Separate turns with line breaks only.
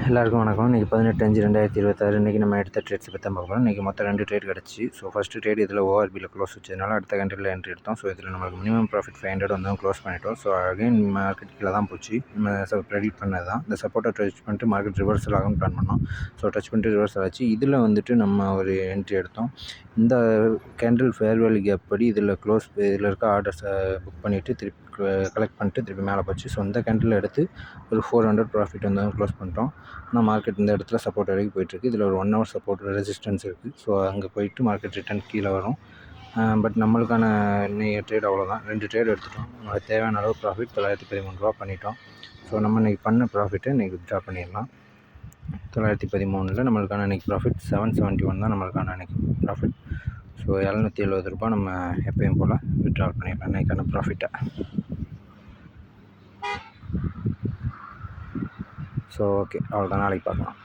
எல்லாருக்கும் வணக்கம். இன்றைக்கி 18/5/2026 இன்றைக்கி நம்ம எடுத்த ட்ரேட்ஸை பற்றி தான் பார்க்க போகிறோம். இன்றைக்கி மொத்தம் 2 ட்ரேட் கிடச்சி. ஸோ ஃபஸ்ட்டு ட்ரேட் இதில் ஓஆர்பியில் க்ளோஸ் வச்சதுனால அடுத்த கண்ட்ரியில் என்ட்ரி எடுத்தோம். ஸோ இதில் நம்மளுக்கு மினிமம் ப்ராஃபிட் 500 வந்து க்ளோஸ் பண்ணிட்டோம். ஸோ அகைன் மார்க்கெட் கீழே தான் போச்சு. நம்ம ப்ரெடிக்ட் பண்ணது தான். இந்த சப்போர்ட்டை டச் பண்ணிட்டு மார்க்கெட் ரிவர்சல் ஆகும்னு பிளான் பண்ணோம். ஸோ டச் பண்ணிட்டு ரிவர்சல் ஆச்சு. இதில் வந்துட்டு நம்ம ஒரு என்ட்ரி எடுத்தோம். இந்த கேண்டில் ஃபேர் வேல்யூ கேப் படி இதில் இதில் இருக்க ஆர்டர்ஸை புக் பண்ணிவிட்டு திருப்பி கலெக்ட் பண்ணிட்டு திருப்பி மேலே போச்சு. ஸோ இந்த கேண்டில் எடுத்து ஒரு 400 ப்ராஃபிட் வந்து க்ளோஸ் பண்ணிட்டோம். ஆனால் மார்க்கெட் இந்த இடத்துல சப்போர்ட் வரைக்கும் போயிட்டுருக்கு. இதில் ஒரு 1 ஹவர் சப்போர்ட் ரெசிஸ்டன்ஸ் இருக்குது. ஸோ அங்கே போயிட்டு மார்க்கெட் ரிட்டர்ன் கீழே வரும். பட் நம்மளுக்கான ட்ரேட் அவ்வளோதான். 2 ட்ரேட் எடுத்துட்டோம். நம்மளுக்கு தேவையான அளவு ப்ராஃபிட் 913 பண்ணிட்டோம். ஸோ நம்ம இன்றைக்கி பண்ண ப்ராஃபிட்டை இன்றைக்கி வித்ட்ரா பண்ணிடலாம். 913 நம்மளுக்கான இன்றைக்கி ப்ராஃபிட் 771 தான் நம்மளுக்கான இன்றைக்கி ப்ராஃபிட். ஸோ 770 நம்ம எப்பயும் போல் வித்ட்ரா பண்ணிடலாம் இன்றைக்கான ப்ராஃபிட்டை. ஸோ ஓகே, அவ்வளோதான். நாளைக்கு பார்க்கலாம்.